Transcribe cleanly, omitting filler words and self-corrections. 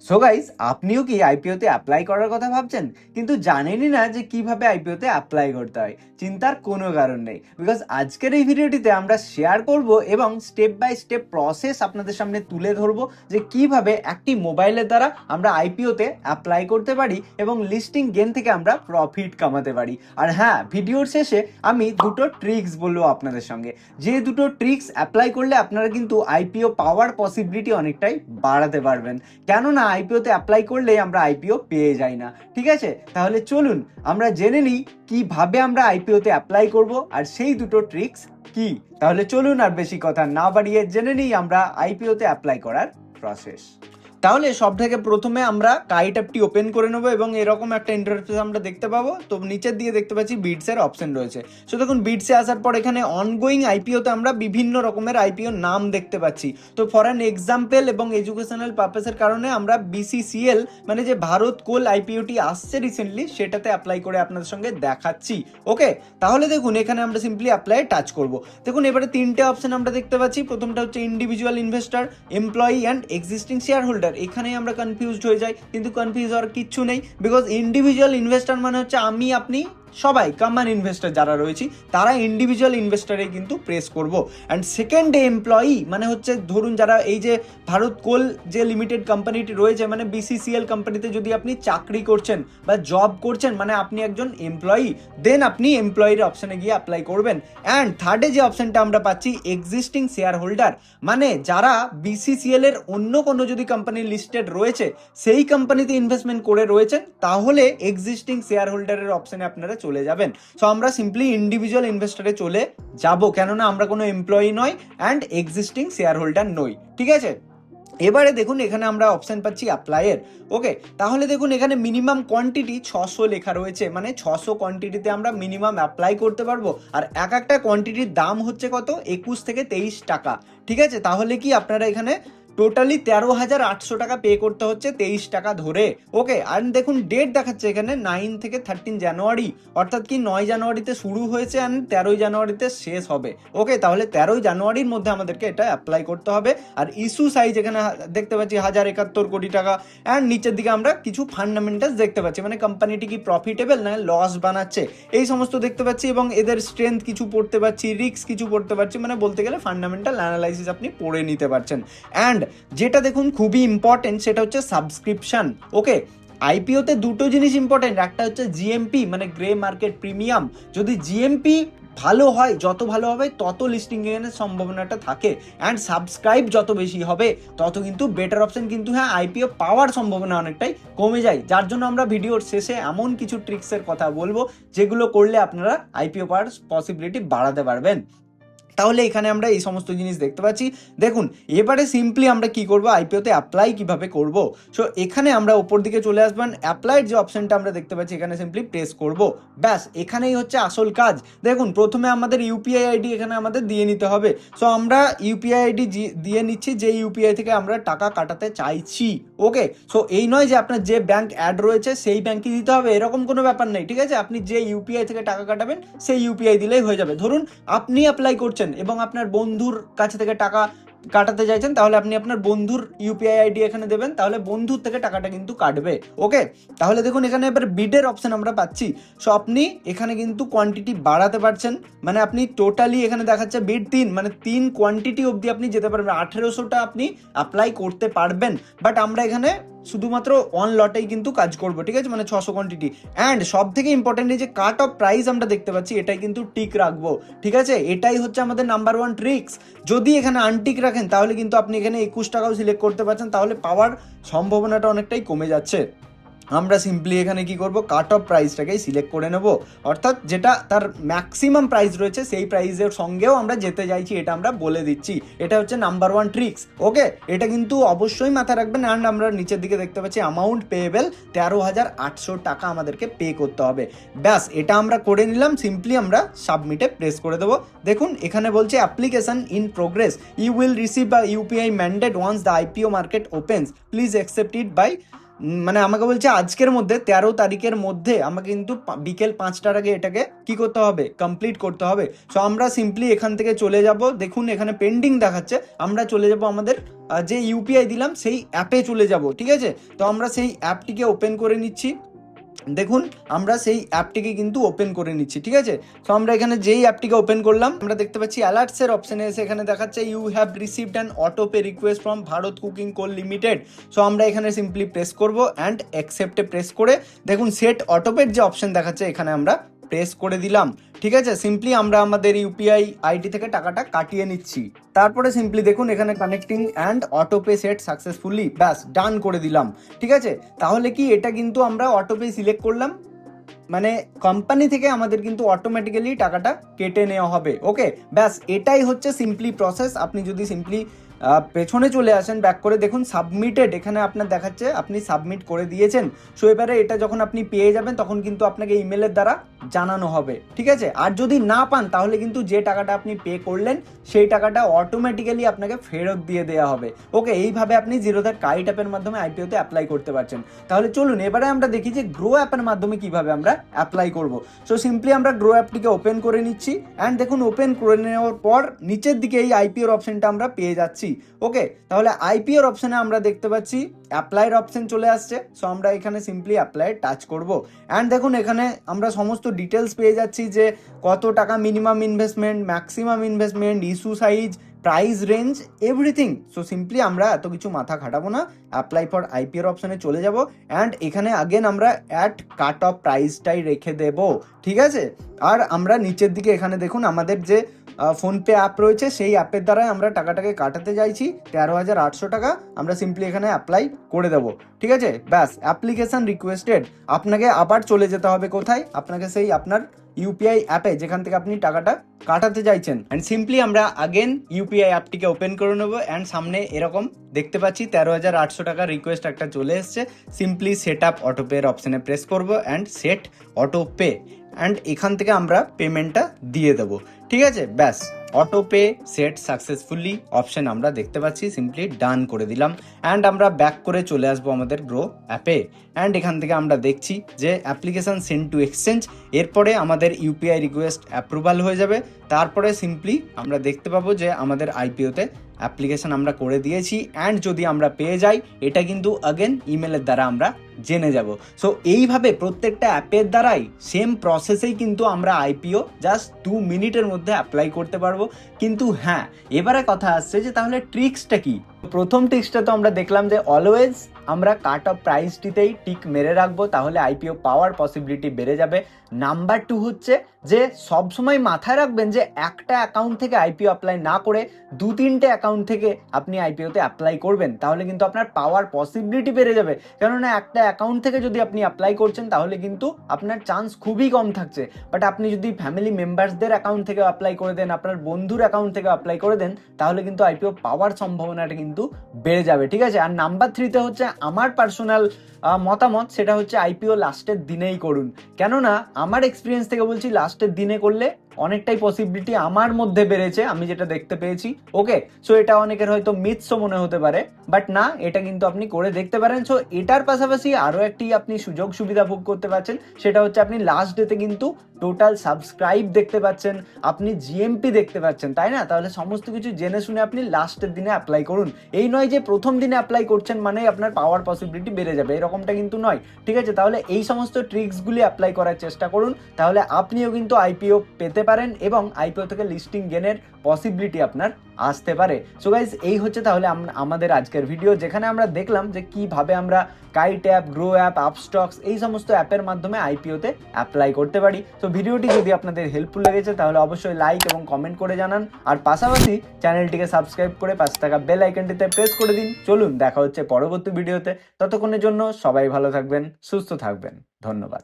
So guys, আপনিও কি আইপিওতে apply করার কথা ভাবছেন কিন্তু জানেনই না যে কিভাবে আইপিওতে অ্যাপ্লাই করতে হয়? চিন্তার কোনো কারণ নেই, বিকজ আজকের এই ভিডিওটিতে আমরা শেয়ার করব এবং স্টেপ বাই স্টেপ প্রসেস আপনাদের সামনে তুলে ধরবো যে কিভাবে একটি মোবাইলের দ্বারা আমরা আইপিওতে অ্যাপ্লাই করতে পারি এবং লিস্টিং গেম থেকে আমরা প্রফিট কামাতে পারি। আর হ্যাঁ, ভিডিওর শেষে আমি দুটো ট্রিক্স বলবো আপনাদের সঙ্গে, যে দুটো ট্রিক্স অ্যাপ্লাই করলে আপনারা কিন্তু আইপিও পাওয়ার পসিবিলিটি অনেকটাই বাড়াতে পারবেন। কেননা আইপিওতে অ্যাপ্লাই করলে আমরা আইপিও পেয়ে যাই না। ঠিক আছে, তাহলে চলুন আমরা জেনে নিই কিভাবে আমরা আইপিওতে অ্যাপ্লাই করব আর সেই দুটো ট্রিক্স কি। তাহলে চলুন আর বেশি কথা না বাড়িয়ে জেনে নিই আমরা আইপিওতে অ্যাপ্লাই করার প্রসেস। তাহলে সব থেকে প্রথমে আমরা কাইট অ্যাপটি ওপেন করে নেবো এবং এরকম একটা ইন্টারফেস আমরা দেখতে পাবো। তো নিচের দিকে দেখতে পাচ্ছি বিটসের অপশন রয়েছে। সো দেখুন, বিটসে আসার পর এখানে অনগোয়িং আইপিওতে আমরা বিভিন্ন রকমের আইপিও নাম দেখতে পাচ্ছি। তো ফর অ্যান এক্সাম্পল এবং এডুকেশনাল পারপাসের কারণে আমরা বিসিসিএল মানে যে ভারত কোল আইপিওটি আসছে রিসেন্টলি, সেটাতে অ্যাপ্লাই করে আপনাদের সঙ্গে দেখাচ্ছি। ওকে, তাহলে দেখুন এখানে আমরা সিম্পলি অ্যাপ্লাই টাচ করব। দেখুন এবারে তিনটে অপশন আমরা দেখতে পাচ্ছি। প্রথমটা হচ্ছে individual investor, employee and existing share holder. এখানেই আমরা কনফিউজড হয়ে যাই, কিন্তু কনফিউজ হওয়ার কিচ্ছু নেই, বিকজ ইন্ডিভিজুয়াল ইনভেস্টর মানে হচ্ছে আমি, আপনি সবাই কমন ইনভেস্টর যারা রয়েছি তারা ইন্ডিভিজুয়াল ইনভেস্টরে কিন্তু প্রেস করব। অ্যান্ড সেকেন্ডে এমপ্লয়ি মানে হচ্ছে ধরুন যারা এই যে ভারত কোল যে লিমিটেড কোম্পানিটি রয়েছে মানে বিসিসিএল কোম্পানিতে যদি আপনি চাকরি করছেন বা জব করছেন মানে আপনি একজন এমপ্লয়ি, দেন আপনি এমপ্লয়ির অপশানে গিয়ে অ্যাপ্লাই করবেন। অ্যান্ড থার্ডে যে অপশানটা আমরা পাচ্ছি এক্সিস্টিং শেয়ার হোল্ডার, মানে যারা বিসিসিএল এর অন্য কোনো যদি কোম্পানি লিস্টেড রয়েছে সেই কোম্পানিতে ইনভেস্টমেন্ট করে রয়েছেন তাহলে এক্সিস্টিং শেয়ার হোল্ডারের অপশানে আপনারা চলে যাবেন। সো আমরা সিম্পলি ইন্ডিভিজুয়াল ইনভেস্টরে চলে যাব, কেননা আমরা কোনো এমপ্লয়ি নয় অ্যান্ড এক্সিস্টিং শেয়ার হোল্ডার নই। ঠিক আছে, এবারে দেখুন এখানে আমরা অপশন পাচ্ছি অ্যাপ্লাইয়ের। ওকে, তাহলে দেখুন এখানে মিনিমাম কোয়ান্টিটি 600 লেখা রয়েছে, মানে 600 কোয়ান্টিটিতে আমরা মিনিমাম অ্যাপ্লাই করতে পারবো। আর এক একটা কোয়ান্টিটির দাম হচ্ছে কত, 21 থেকে 23 টাকা। ঠিক আছে, তাহলে কি আপনারা এখানে টোটালি 13,800 টাকা পে করতে হচ্ছে 23 টাকা ধরে। ওকে, আর দেখুন ডেট দেখাচ্ছে এখানে 9 থেকে 13 জানুয়ারি, অর্থাৎ কি 9 জানুয়ারিতে শুরু হয়েছে অ্যান্ড 13 জানুয়ারিতে শেষ হবে। ওকে, তাহলে 13 জানুয়ারির মধ্যে আমাদেরকে এটা অ্যাপ্লাই করতে হবে। আর ইস্যু সাইজ এখানে দেখতে পাচ্ছি 1071 কোটি টাকা। অ্যান্ড নিচের দিকে আমরা কিছু ফান্ডামেন্টালস দেখতে পাচ্ছি, মানে কোম্পানিটি কি প্রফিটেবল না লস বানাচ্ছে এই সমস্ত দেখতে পাচ্ছি, এবং এদের স্ট্রেংথ কিছু পড়তে পারছি, রিস্ক কিছু পড়তে পারছি, মানে বলতে গেলে ফান্ডামেন্টাল অ্যানালাইসিস আপনি পড়ে নিতে পারছেন। অ্যান্ড যেটা দেখুন খুবই ইম্পর্টেন্ট সেটা হচ্ছে সাবস্ক্রিপশন। ওকে, আইপিওতে দুটো জিনিস ইম্পর্টেন্ট, একটা হচ্ছে জিএমপি মানে গ্রে মার্কেট প্রিমিয়াম। যদি জিএমপি ভালো হয়, যত ভালো হবে তত লিস্টিং গেইনের সম্ভাবনাটা থাকে। অ্যান্ড সাবস্ক্রাইব যত বেশি হবে তত কিন্তু বেটার অপশন, কিন্তু হ্যাঁ আইপিও পাওয়ার সম্ভাবনা অনেকটাই কমে যায়। যার জন্য আমরা ভিডিওর শেষে এমন কিছু ট্রিক্সের কথা বলবো যেগুলো করলে আপনারা আইপিও পাওয়ার পসিবিলিটি বাড়াতে পারবেন। তাহলে এখানে আমরা এই সমস্ত জিনিস দেখতে পাচ্ছি। দেখুন এবারে সিম্পলি আমরা কি করব, আইপিওতে অ্যাপ্লাই কিভাবে করব। সো এখানে আমরা উপর দিকে চলে আসবেন, অ্যাপ্লাইড যে অপশনটা আমরা দেখতে পাচ্ছি এখানে সিম্পলি প্রেস করব। ব্যাস, এখানেই হচ্ছে আসল কাজ। দেখুন প্রথমে আমাদের ইউপিআই আইডি এখানে আমাদের দিয়ে নিতে হবে। সো আমরা ইউপিআই আইডি দিয়ে নিচ্ছি যে ইউপিআই থেকে আমরা টাকা কাটাতে চাইছি। ওকে, সো এই নয় যে আপনার যে ব্যাংক অ্যাড রয়েছে সেই ব্যাংকে দিতে হবে, এরকম কোনো ব্যাপার নেই। ঠিক আছে, আপনি যে ইউপিআই থেকে টাকা কাটাবেন সেই ইউপিআই দিলেই হয়ে যাবে। ধরুন আপনি অ্যাপ্লাই করছেন এবং আপনার বন্ধুর কাছে থেকে টাকা কাটাতে চাইছেন, তাহলে আপনি আপনার বন্ধুর ইউপিআই আইডি এখানে দেবেন, তাহলে বন্ধুর থেকে টাকাটা কিন্তু কাটবে। ওকে, তাহলে দেখুন এখানে এবার বিডের অপশন আমরা পাচ্ছি। সো আপনি এখানে কিন্তু কোয়ান্টিটি বাড়াতে পারছেন, মানে আপনি টোটালি এখানে দেখাচ্ছে বিড 3, মানে 3 কোয়ান্টিটি অবধি আপনি যেতে পারবেন, 1800টা আপনি অ্যাপ্লাই করতে পারবেন। বাট আমরা এখানে শুধুমাত্র অন লটেই কিন্তু কাজ করবো। ঠিক আছে, মানে 600 কোয়ান্টিটি। অ্যান্ড সব থেকে ইম্পর্টেন্ট এই যে কাট অফ প্রাইস আমরা দেখতে পাচ্ছি এটাই কিন্তু টিক রাখবো। ঠিক আছে, এটাই হচ্ছে আমাদের নাম্বার 1 ট্রিক্স। যদি এখানে আনটিক রাখেন তাহলে কিন্তু আপনি এখানে 21 টাকাও সিলেক্ট করতে পারছেন, তাহলে পাওয়ার সম্ভাবনাটা অনেকটাই কমে যাচ্ছে। আমরা সিম্পলি এখানে কি করব, কাট অফ প্রাইসটাকেই সিলেক্ট করে নেব, অর্থাৎ যেটা তার ম্যাক্সিমাম প্রাইস রয়েছে সেই প্রাইসের সঙ্গেও আমরা যেতে চাইছি এটা আমরা বলে দিচ্ছি। এটা হচ্ছে নাম্বার 1 ট্রিক্স। ওকে, এটা কিন্তু অবশ্যই মাথায় রাখবেন। অ্যান্ড আমরা নিচের দিকে দেখতে পাচ্ছি অ্যামাউন্ট পেয়েবেল 13,800 টাকা আমাদেরকে পে করতে হবে। ব্যাস, এটা আমরা করে নিলাম। সিম্পলি আমরা সাবমিটে প্রেস করে দেবো। দেখুন এখানে বলছে application in progress, you will receive a UPI mandate once the IPO market opens, please accept it by মানে আমাকে বলছে আজকের মধ্যে 13 তারিখের মধ্যে আমাকে কিন্তু বিকেল 5টার আগে এটাকে কি করতে হবে, কমপ্লিট করতে হবে। সো আমরা সিম্পলি এখান থেকে চলে যাব, দেখুন এখানে পেন্ডিং দেখাচ্ছে, আমরা চলে যাব আমাদের যে ইউপিআই দিলাম সেই অ্যাপে চলে যাব, ঠিক আছে। তো আমরা সেই অ্যাপটিকে ওপেন করে নিচ্ছি, দেখুন আমরা সেই অ্যাপটিকে কিন্তু ওপেন করে নিচ্ছি, ঠিক আছে। তো আমরা এখানে যেই অ্যাপটিকে ওপেন করলাম আমরা দেখতে পাচ্ছি অ্যালার্টসের অপশানে এসে এখানে দেখাচ্ছে you have received an auto pay request from Bharat Coking Coal Limited. So আমরা এখানে সিম্পলি প্রেস করব অ্যান্ড অ্যাকসেপ্টে প্রেস করে দেখুন সেট অটোপের যে অপশন দেখাচ্ছে এখানে আমরা প্রেস করে দিলাম, ঠিক আছে। সিম্পলি আমরা আমাদের ইউপিআই আইডি থেকে টাকাটা কাটিয়ে নিচ্ছি। তারপরে সিম্পলি দেখুন এখানে connecting and autopay set successfully, ব্যাস ডান করে দিলাম, ঠিক আছে। তাহলে কি এটা কিন্তু আমরা অটোপে সিলেক্ট করলাম, মানে কোম্পানি থেকে আমাদের কিন্তু অটোমেটিক্যালি টাকাটা কেটে নেওয়া হবে। ওকে, ব্যাস এটাই হচ্ছে সিম্পলি প্রসেস। আপনি যদি সিম্পলি পেছনে চলে আসেন ব্যাক করে, দেখুন সাবমিটেড এখানে আপনার দেখাচ্ছে আপনি সাবমিট করে দিয়েছেন। সো এবারে এটা যখন আপনি পেয়ে যাবেন তখন কিন্তু আপনাকে ইমেলের দ্বারা জানানো হবে, ঠিক আছে। আর যদি না পান তাহলে কিন্তু যে টাকাটা আপনি পে করলেন সেই টাকাটা অটোমেটিক্যালি আপনাকে ফেরত দিয়ে দেওয়া হবে। ওকে, এইভাবে আপনি জিরোধার কাইট অ্যাপের মাধ্যমে আইপিওতে অ্যাপ্লাই করতে পারছেন। তাহলে চলুন এবারে আমরা দেখি যে গ্রো অ্যাপের মাধ্যমে কিভাবে আমরা অ্যাপ্লাই করব। সো সিম্পলি আমরা গ্রো অ্যাপটিকে ওপেন করে নিচ্ছি অ্যান্ড দেখুন ওপেন করে নেওয়ার পর নিচের দিকে এই আইপিওর অপশনটা আমরা পেয়ে যাচ্ছি। ওকে, তাহলে আইপিওর অপশনে আমরা দেখতে পাচ্ছি অ্যাপ্লাইয়ের অপশন চলে আসছে। সো আমরা এখানে সিম্পলি অ্যাপ্লাই টাচ করব অ্যান্ড দেখুন এখানে আমরা সমস্ত ডিটেলস পেয়ে যাচ্ছি যে কত টাকা minimum investment, maximum investment, issue size, price range, everything. So simply আমরা এত কিছু মাথা খাটাবো না, অ্যাপ্লাই ফর আইপিওর অপশনে চলে যাব অ্যান্ড এখানে আগেন আমরা অ্যাট কাট অফ প্রাইসটাই রেখে দেব, ঠিক আছে। আর আমরা নিচের দিকে এখানে দেখুন আমাদের যে ফোনপে অ্যাপ রয়েছে সেই অ্যাপের দ্বারাই আমরা টাকাটাকে কাটাতে চাইছি 13,800 টাকা। আমরা সিম্পলি এখানে অ্যাপ্লাই করে দেবো, ঠিক আছে। ব্যাস অ্যাপ্লিকেশন রিকোয়েস্টেড, আপনাকে আবার চলে যেতে হবে কোথায়, আপনাকে সেই আপনার ইউপিআই অ্যাপে যেখান থেকে আপনি টাকাটা কাটাতে চাইছেন অ্যান্ড সিম্পলি আমরা আগেন ইউপিআই অ্যাপটিকে ওপেন করে নেবো অ্যান্ড সামনে এরকম দেখতে পাচ্ছি 13,800 টাকার রিকোয়েস্ট একটা চলে এসছে। সিম্পলি সেট আপ অটোপে এর অপশনে প্রেস করব and set auto pay and এখান থেকে আমরা পেমেন্টটা দিয়ে দেবো, ঠিক আছে। ব্যাস auto pay set successfully option আমরা দেখতে পাচ্ছি, সিম্পলি ডান করে দিলাম অ্যান্ড আমরা ব্যাক করে চলে আসবো আমাদের গ্রো অ্যাপে অ্যান্ড এখান থেকে আমরা দেখছি যে অ্যাপ্লিকেশন সেন্ড টু এক্সচেঞ্জ, এরপরে আমাদের ইউপিআই রিকোয়েস্ট অ্যাপ্রুভাল হয়ে যাবে। তারপরে সিম্পলি আমরা দেখতে পাবো যে আমাদের আইপিওতে অ্যাপ্লিকেশন আমরা করে দিয়েছি অ্যান্ড যদি আমরা পেয়ে যাই এটা কিন্তু আগেন ইমেলের দ্বারা আমরা জেনে যাব। সো এইভাবে প্রত্যেকটা অ্যাপের দ্বারাই সেম প্রসেসেই কিন্তু আমরা আইপিও জাস্ট 2 মিনিটের মধ্যে অ্যাপ্লাই করতে পারবো। কিন্তু হ্যাঁ, এবারে কথা আসছে যে তাহলে ট্রিক্সটা কি। প্রথম ট্রিক্সটা তো আমরা দেখলাম যে অলওয়েজ আমরা কাট অফ প্রাইসটিতেই টিক মেরে রাখবো, তাহলে আইপিও পাওয়ার পসিবিলিটি বেড়ে যাবে। নাম্বার 2 হচ্ছে যে সবসময় মাথায় রাখবেন যে একটা অ্যাকাউন্ট থেকে আইপিও অ্যাপ্লাই না করে 2-3টে অ্যাকাউন্ট থেকে আপনি আইপিওতে অ্যাপ্লাই করবেন, তাহলে কিন্তু আপনার পাওয়ার পসিবিলিটি বেড়ে যাবে। কেননা একটা অ্যাকাউন্ট থেকে যদি আপনি অ্যাপ্লাই করছেন তাহলে কিন্তু আপনার চান্স খুবই কম থাকছে, বাট আপনি যদি ফ্যামিলি মেম্বার্সদের অ্যাকাউন্ট থেকে অ্যাপ্লাই করে দেন, আপনার বন্ধুর অ্যাকাউন্ট থেকে অ্যাপ্লাই করে দেন, তাহলে কিন্তু আইপিও পাওয়ার সম্ভাবনাটা কিন্তু বেড়ে যাবে, ঠিক আছে। আর নাম্বার 3তে হচ্ছে আমার পার্সোনাল মতামত, সেটা হচ্ছে আইপিও লাস্টের দিনেই করুন। কেননা আমার এক্সপিরিয়েন্স থেকে বলছি লাস্টের দিনে করলে অনেকটাই পসিবিলিটি আমার মধ্যে বেড়েছে, আমি যেটা দেখতে পেয়েছি। ওকে, সো এটা অনেকের হয়তো মিথসও মনে হতে পারে, বাট না, এটা কিন্তু আপনি করে দেখতে পারেন। সো এটার পাশাপাশি আরও একটি আপনি সুযোগ সুবিধা ভোগ করতে পারছেন, সেটা হচ্ছে আপনি লাস্ট ডেতে কিন্তু টোটাল সাবস্ক্রাইব দেখতে পাচ্ছেন, আপনি জিএমপি দেখতে পাচ্ছেন, তাই না। তাহলে সমস্ত কিছু জেনে শুনে আপনি লাস্টের দিনে অ্যাপ্লাই করুন। এই নয় যে প্রথম দিনে অ্যাপ্লাই করছেন মানে আপনার পাওয়ার পসিবিলিটি বেড়ে যাবে, এরকমটা কিন্তু নয়, ঠিক আছে। তাহলে এই সমস্ত ট্রিক্সগুলি অ্যাপ্লাই করার চেষ্টা করুন, তাহলে আপনিও কিন্তু আইপিও পেতে পারেন এবং আইপিও থেকে লিস্টিং গেনের পসিবিলিটি আপনার আসতে পারে। সো গাইজ, এই হচ্ছে তাহলে আমাদের আজকের ভিডিও, যেখানে আমরা দেখলাম যে কিভাবে আমরা kite app, grow app, Upstox এই সমস্ত অ্যাপের মাধ্যমে আইপিওতে অ্যাপ্লাই করতে পারি। তো ভিডিওটি যদি আপনাদের হেল্পফুল লেগেছে তাহলে অবশ্যই লাইক এবং কমেন্ট করে জানান, আর পাশাপাশি চ্যানেলটিকে সাবস্ক্রাইব করে পাশে থাকা বেল আইকনটিতে প্রেস করে দিন। চলুন দেখা হচ্ছে পরবর্তী ভিডিওতে, ততক্ষণের জন্য সবাই ভালো থাকবেন, সুস্থ থাকবেন, ধন্যবাদ।